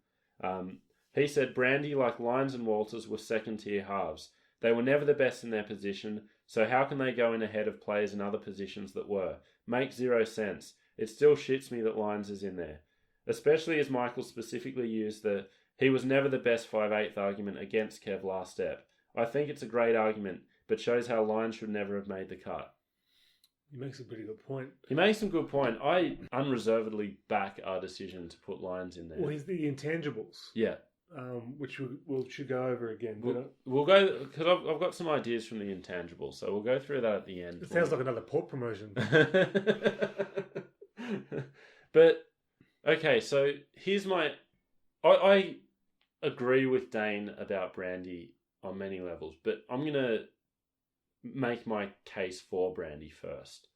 He said Brandy, like Lyons and Walters, were second-tier halves. They were never the best in their position, so how can they go in ahead of players in other positions that were? Makes zero sense. It still shits me that Lyons is in there. Especially as Michael specifically used the he was never the best 5/8 argument against Kev last step. I think it's a great argument, but shows how Lyons should never have made the cut. He makes a pretty good point. He makes some good point. I unreservedly back our decision to put Lyons in there. Well, he's the intangibles. Yeah. Which we should go over again. We'll go, because I've got some ideas from the intangibles, so we'll go through that at the end. It sounds like another port promotion. But, okay, so here's my... I agree with Dane about Brandy on many levels, but I'm going to make my case for Brandy first.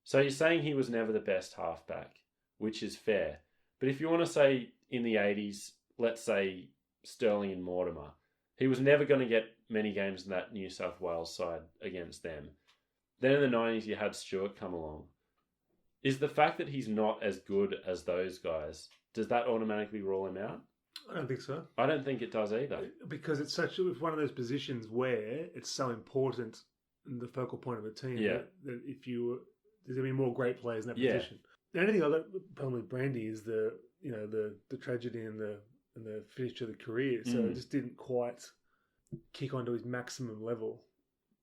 So you're saying he was never the best halfback, which is fair. But if you want to say in the 80s, let's say Sterling and Mortimer, he was never going to get many games in that New South Wales side against them. Then in the 90s, you had Stewart come along. Is the fact that he's not as good as those guys, does that automatically rule him out? I don't think so. I don't think it does either. Because it's one of those positions where it's so important in the focal point of a team that if there's going to be more great players in that position. The only thing I've got problem with Brandy is the tragedy and the finish to the career. So it just didn't quite kick onto his maximum level.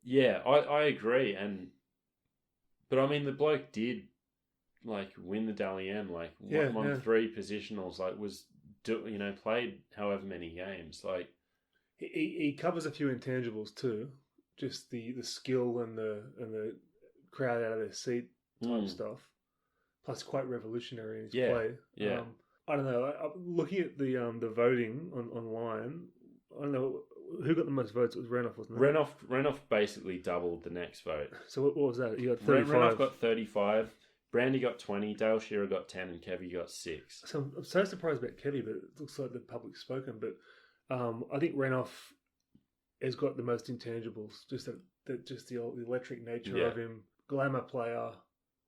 Yeah, I agree. But I mean, the bloke did win the Dally M, won 3 positionals, played however many games. He covers a few intangibles too, just the skill and the crowd out of their seat type stuff. Plus, quite revolutionary in his play. Yeah. I don't know. Looking at the voting online, I don't know who got the most votes. It was Renouf, wasn't it? Renouf basically doubled the next vote. So what was that? You got 35. Renouf got 35. Brandy got 20. Dale Shearer got 10, and Kevy got 6. So I'm so surprised about Kevy, but it looks like the public's spoken. But I think Renouf has got the most intangibles. Just just the electric nature of him, glamour player.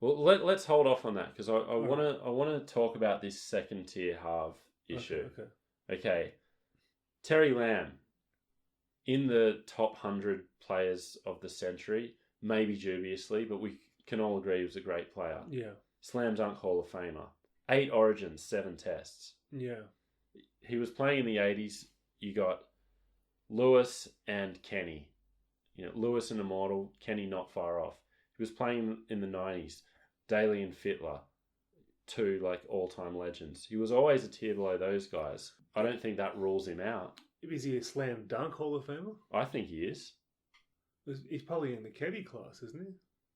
Well, let's hold off on that because I want to talk about this second tier halve issue. Okay. Terry Lamb in the top 100 players of the century, maybe dubiously, but we can all agree he was a great player. Yeah. Slam dunk Hall of Famer. 8 Origins, 7 Tests. Yeah. He was playing in the 80s. You got Lewis and Kenny. Lewis and Immortal, Kenny not far off. He was playing in the 90s. Daly and Fitler, 2 all-time legends. He was always a tier below those guys. I don't think that rules him out. Is he a slam dunk Hall of Famer? I think he is. He's probably in the Kevy class, isn't he?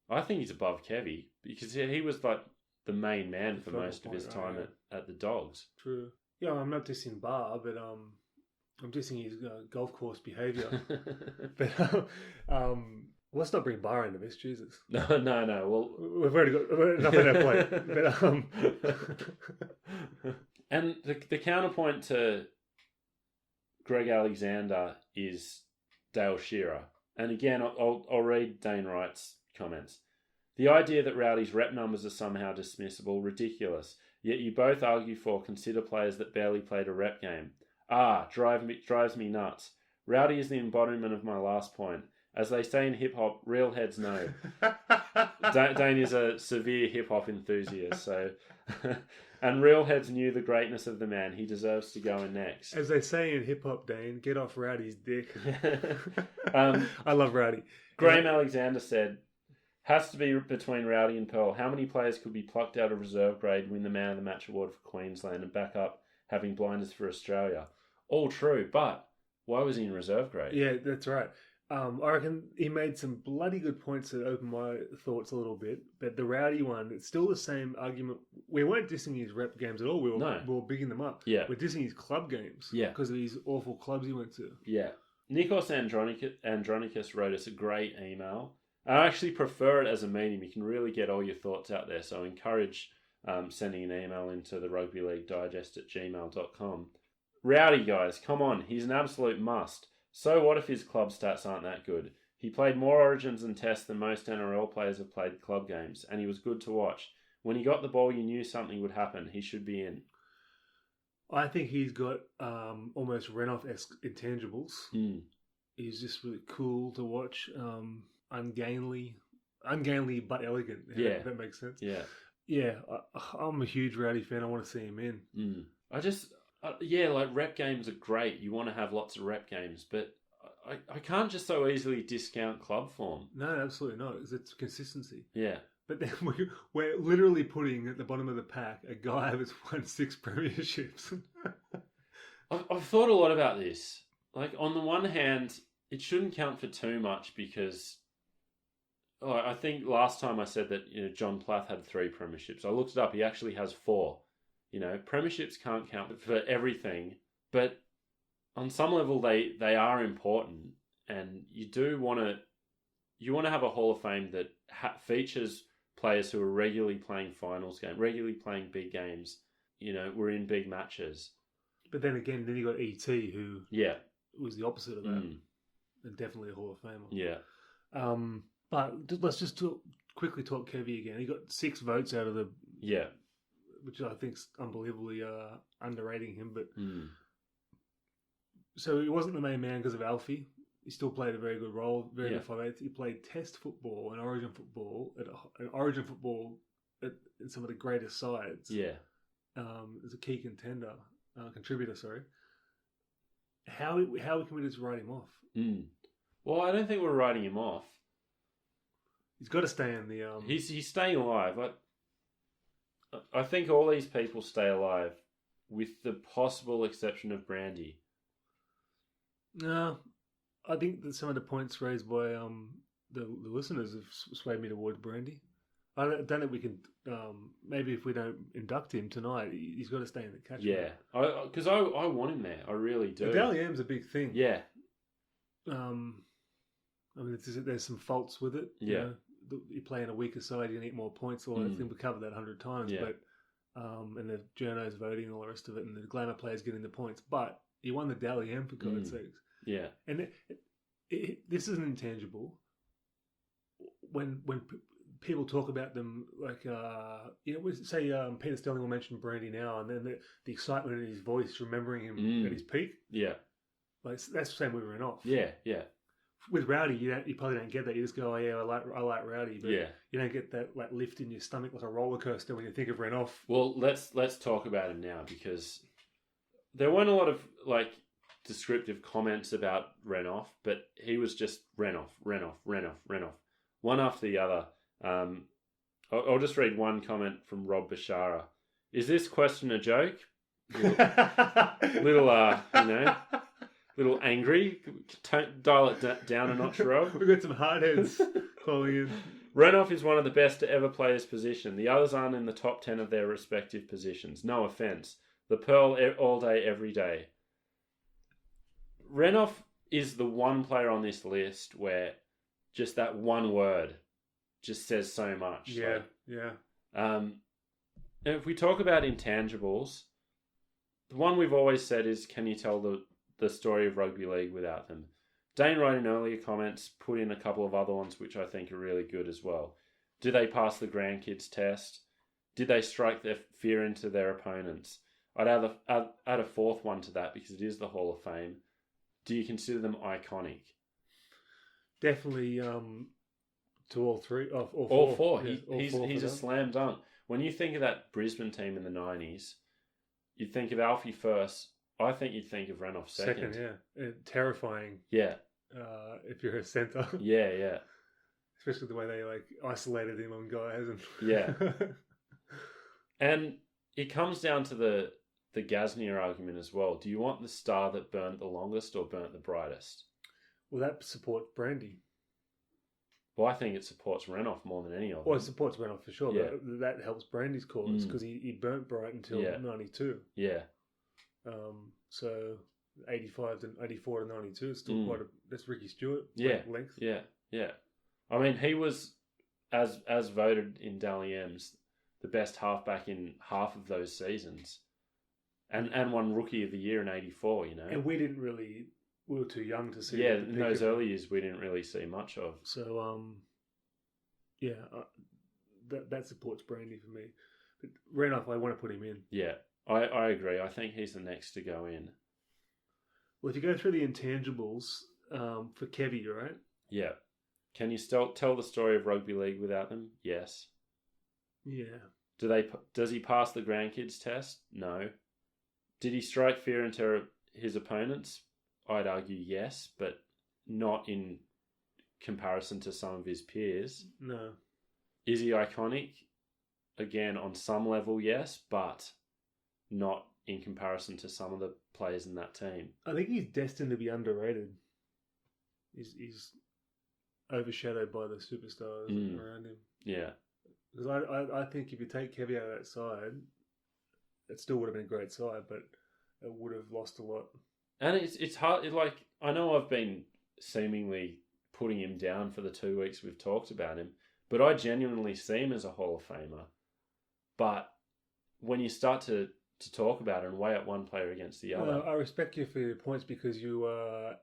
I think he's above Kevy because he was the main man for most of his time at the Dogs. True. Yeah, I'm not dissing Bar, but I'm dissing his golf course behaviour. But let's not bring Bar into this, Jesus. No. Well, we've already got enough on our plate. But and the counterpoint to Greg Alexander is Dale Shearer, and again, I'll read Dane Wright's comments. The idea that Rowdy's rep numbers are somehow dismissible, ridiculous. Yet you both argue for consider players that barely played a rep game. Drives me nuts. Rowdy is the embodiment of my last point. As they say in hip-hop, real heads know. Dane is a severe hip-hop enthusiast, so... and real heads knew the greatness of the man. He deserves to go in next. As they say in hip-hop, Dane, get off Rowdy's dick. I love Rowdy. Graham Alexander said, has to be between Rowdy and Pearl. How many players could be plucked out of reserve grade, win the Man of the Match award for Queensland, and back up having blinders for Australia? All true, but why was he in reserve grade? Yeah, that's right. I reckon he made some bloody good points that opened my thoughts a little bit. But the Rowdy one, it's still the same argument. We weren't dissing his rep games at all. We were bigging them up. Yeah. We're dissing his club games. Yeah. Because of these awful clubs he went to. Yeah. Nikos Andronicus wrote us a great email. I actually prefer it as a medium. You can really get all your thoughts out there. So I encourage sending an email into the Rugby League Digest at gmail.com. Rowdy, guys, come on. He's an absolute must. So what if his club stats aren't that good? He played more Origins and Tests than most NRL players have played club games, and he was good to watch. When he got the ball, you knew something would happen. He should be in. I think he's got almost Renouf-esque intangibles. He's just really cool to watch. Ungainly but elegant. If that makes sense. Yeah. I'm a huge Rowdy fan. I want to see him in. Rep games are great. You want to have lots of rep games, but I can't just so easily discount club form. No, absolutely not. It's consistency. Yeah. But then we're literally putting at the bottom of the pack a guy that's won 6 premierships. I've thought a lot about this. On the one hand, it shouldn't count for too much because I think last time I said that John Plath had 3 premierships. I looked it up. He actually has 4. Premierships can't count for everything, but on some level they are important, and you want to have a Hall of Fame that features players who are regularly playing finals games, regularly playing big games. Were in big matches. But then again, you got E.T. who was the opposite of that, and definitely a Hall of Famer. Yeah. But let's just quickly talk Kevy again. He got 6 votes out of the which I think's unbelievably underrating him. But so he wasn't the main man because of Alfie. He still played a very good role, very good 5'8". He played Test football and Origin football in some of the greatest sides. Yeah, as a key contributor. Sorry. How are we committed to write him off? Well, I don't think we're writing him off. He's got to stay in the. He's staying alive. I think all these people stay alive, with the possible exception of Brandy. No, I think that some of the points raised by the listeners have swayed me towards Brandy. I don't think we can. Maybe if we don't induct him tonight, he's got to stay in the catchment. Yeah, because I want him there. I really do. The Dally M's a big thing. Yeah. I mean, there's some faults with it. Yeah. You play in a weaker side, you need more points. All that thing. We covered that 100 times. Yeah. But and the journos voting and all the rest of it, and the glamour players getting the points. But he won the Dally M for God's sakes. Yeah. And this is an intangible. When people talk about them, like say Peter Sterling will mention Brandy now, and then the excitement in his voice, remembering him at his peak. Yeah. Like that's the same with Renouf. Yeah. Yeah. With Rowdy, you probably don't get that. You just go, oh yeah, I like Rowdy, but yeah. you don't get that like lift in your stomach like a roller coaster when you think of Renouf. Well, let's talk about him now, because there weren't a lot of like descriptive comments about Renouf, but he was just Renouf, one after the other. I'll just read one comment from Rob Bashara. Is this question a joke? Little angry. Dial it down a notch, Rob. We've got some hardheads calling in. Renouf is one of the best to ever play his position. The others aren't in the top 10 of their respective positions. No offence. The Pearl all day, every day. Renouf is the one player on this list where just that one word just says so much. Yeah, yeah. And if we talk about intangibles, the one we've always said is, can you tell the story of rugby league without them? Dane wrote in earlier comments, put in a couple of other ones which I think are really good as well. Do they pass the grandkids test? Did they strike their fear into their opponents? I'd add a fourth one to that because it is the Hall of Fame. Do you consider them iconic? Definitely to all three. All four. Yeah, He's a slam dunk. When you think of that Brisbane team in the 90s, you'd think of Alfie first. I think you'd think of Renouf second. Yeah. And terrifying. Yeah. If you're a centre. Yeah, yeah. Especially the way they like isolated him on guys. And yeah. And it comes down to the Gasnier argument as well. Do you want the star that burnt the longest or burnt the brightest? Well, that supports Brandy. Well, I think it supports Renouf more than any of them. Well, it supports Renouf for sure, Yeah. but that helps Brandy's cause because he burnt Bright until 92. Yeah. So 84 to 92 is still that's Ricky Stewart length. Yeah, yeah. I mean, he was, as voted in Dally M's, the best halfback in half of those seasons. And won Rookie of the Year in 84, you know. And we were too young to see. Yeah, in those early years, we didn't really see much of. So, that supports Brandy for me. But Renouf, I want to put him in. Yeah, I agree. I think he's the next to go in. Well, if you go through the intangibles for Kevy, right? Yeah. Can you still tell the story of rugby league without them? Yes. Yeah. Does he pass the grandkids test? No. Did he strike fear into his opponents? I'd argue yes, but not in comparison to some of his peers. No. Is he iconic? Again, on some level, yes, but not in comparison to some of the players in that team. I think he's destined to be underrated. He's overshadowed by the superstars around him. Yeah. Because I think if you take Kevy out of that side, it still would have been a great side, but it would have lost a lot. And it's hard. I know I've been seemingly putting him down for the 2 weeks we've talked about him, but I genuinely see him as a Hall of Famer. But when you start to talk about it and weigh up one player against the other, I respect you for your points because you are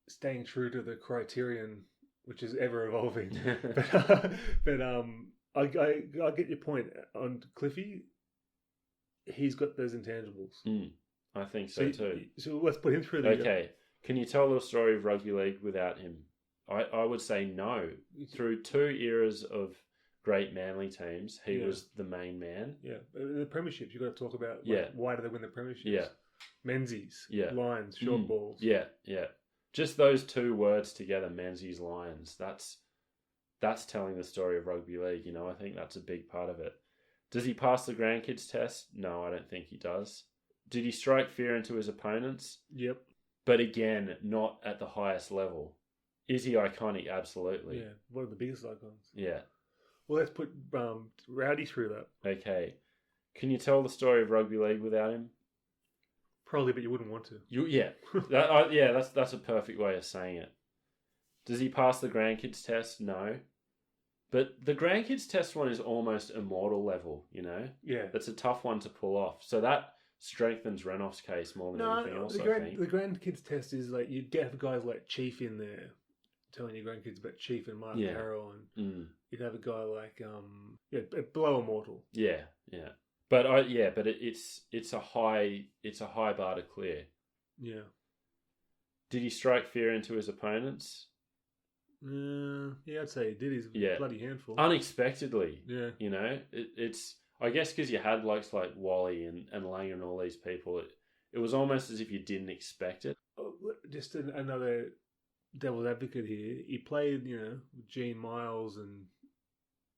staying true to the criterion, which is ever evolving. but I get your point on Cliffy. He's got those intangibles. I think so too. So let's put him through the... Okay. Can you tell the story of rugby league without him? I would say no. Through 2 eras of great Manly teams, he was the main man. Yeah. The premierships, you've got to talk about why do they win the premierships? Yeah. Menzies, Lions, short balls. Yeah, yeah. Just those 2 words together, Menzies, Lions. That's telling the story of rugby league, you know. I think that's a big part of it. Does he pass the grandkids test? No, I don't think he does. Did he strike fear into his opponents? Yep. But again, not at the highest level. Is he iconic? Absolutely. Yeah, one of the biggest icons. Yeah. Well, let's put Rowdy through that. Okay. Can you tell the story of rugby league without him? Probably, but you wouldn't want to. Yeah. That's a perfect way of saying it. Does he pass the grandkids test? No. But the grandkids test one is almost immortal level, you know? Yeah. It's a tough one to pull off. So that strengthens Renoff's case more than anything else, I think. The grandkids test is like you'd get guys like Chief in there telling your grandkids about Chief and Mark Carroll, and you'd have a guy like below immortal. Yeah. But it's a high bar to clear. Yeah. Did he strike fear into his opponents? Yeah, I'd say he did. He's a bloody handful. Unexpectedly. Yeah. You know, it's I guess because you had blokes like Wally and Langer and all these people, it was almost as if you didn't expect it. Just another devil's advocate here. He played, with Gene Miles and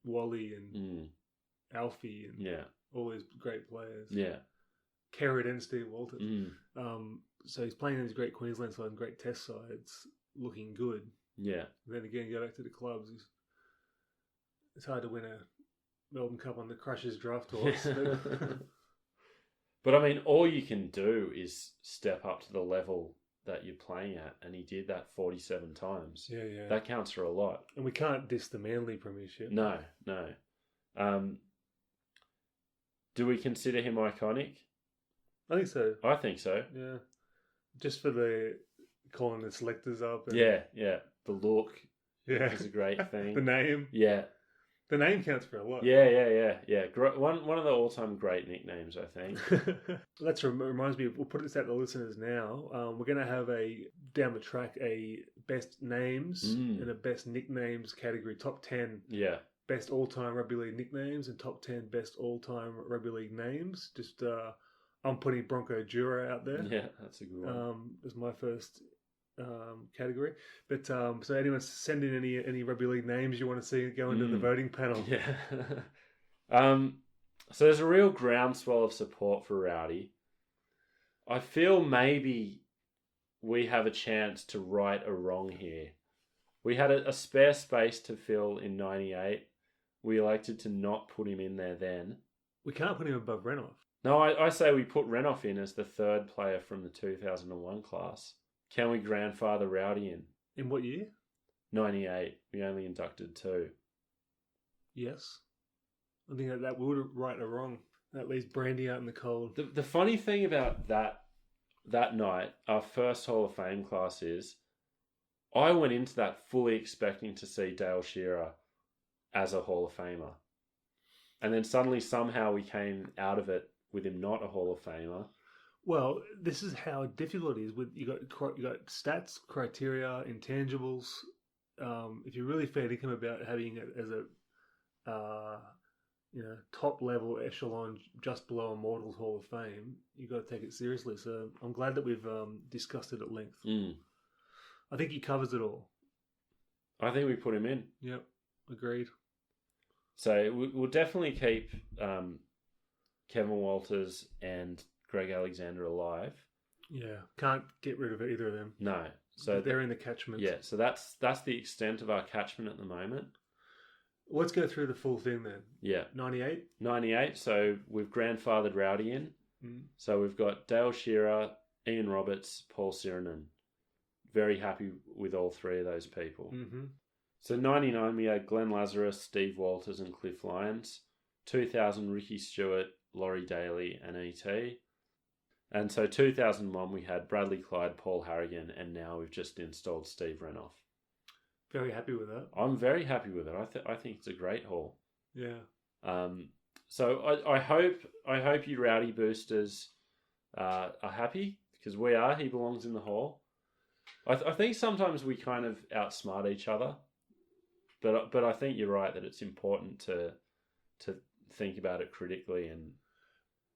Wally and Alfie and all these great players. Yeah. Kerrod and Steve Walters. So he's playing in these great Queensland sides and great Test sides, looking good. Yeah. And then again, go back to the clubs. It's hard to win a Melbourne Cup on the Crushers draft horse. But I mean, all you can do is step up to the level that you're playing at, and he did that 47 times. Yeah. That counts for a lot. And we can't diss the Manly premiership. No. Do we consider him iconic? I think so. I think so. Yeah. Just for the calling the selectors up. And yeah. The look is a great thing. The name. Yeah. The name counts for a lot. Yeah. One of the all-time great nicknames, I think. That reminds me, we'll put this out to the listeners now. We're going to have down the track, a best names and a best nicknames category, top 10. Yeah. Best all-time rugby league nicknames and top 10 best all-time rugby league names. Just, I'm putting Bronco Jura out there. Yeah, that's a good one. As my first category. But so anyone send in any rugby league names you want to see go into the voting panel. Yeah. So there's a real groundswell of support for Rowdy. I feel maybe we have a chance to right a wrong here. We had a spare space to fill in 98. We elected to not put him in there then. We can't put him above Renoff. No, I say we put Renoff in as the third player from the 2001 class. Can we grandfather Rowdy in? In what year? 98. We only inducted 2. Yes. I think that would right or wrong. That leaves Brandy out in the cold. The funny thing about that night, our first Hall of Fame class, is I went into that fully expecting to see Dale Shearer as a Hall of Famer. And then suddenly, somehow, we came out of it with him not a Hall of Famer. Well, this is how difficult it is. With you got stats, criteria, intangibles. If you're really fair to him about having it as a top level echelon just below Immortals Hall of Fame, you got to take it seriously. So I'm glad that we've discussed it at length. I think he covers it all. I think we put him in. Yep, agreed. So we'll definitely keep Kevin Walters and Greg Alexander alive. Yeah, can't get rid of either of them. No, so they're in the catchment. Yeah, so that's the extent of our catchment at the moment. Let's go through the full thing then. Yeah, 98. 98. So we've grandfathered Rowdy in. So we've got Dale Shearer, Ian Roberts, Paul Sirenen. Very happy with all three of those people. So 99, we had Glenn Lazarus, Steve Walters, and Cliff Lyons. 2000, Ricky Stewart, Laurie Daly, and E.T. And so 2001, we had Bradley Clyde, Paul Harrigan, and now we've just installed Steve Renoff. Very happy with that. I'm very happy with it. I think it's a great haul. Yeah. So I hope you Rowdy boosters are happy, because we are. He belongs in the hall. I think sometimes we kind of outsmart each other, but I think you're right that it's important to think about it critically. And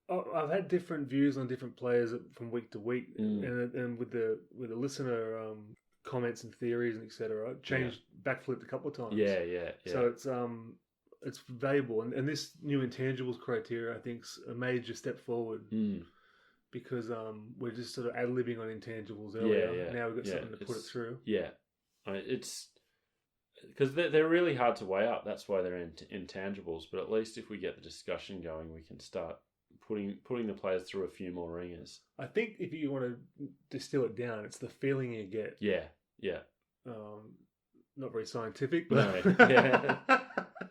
I've had different views on different players from week to week, and with the listener comments and theories and etc. Changed, backflipped a couple of times. Yeah. So it's valuable, and this new intangibles criteria I think's a major step forward. Because we're just sort of ad-libbing on intangibles earlier. Now we've got something to put it through. Yeah, it's because they're really hard to weigh up. That's why they're intangibles. But at least if we get the discussion going, we can start putting the players through a few more ringers. I think if you want to distill it down, it's the feeling you get. Yeah. Not very scientific, but No. Yeah.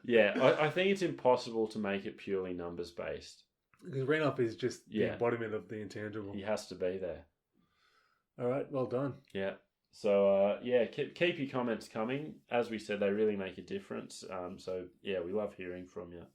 Yeah. I think it's impossible to make it purely numbers based. Because Renoff is just the embodiment of the intangible. He has to be there. All right, well done. Yeah. So, keep your comments coming. As we said, they really make a difference. We love hearing from you.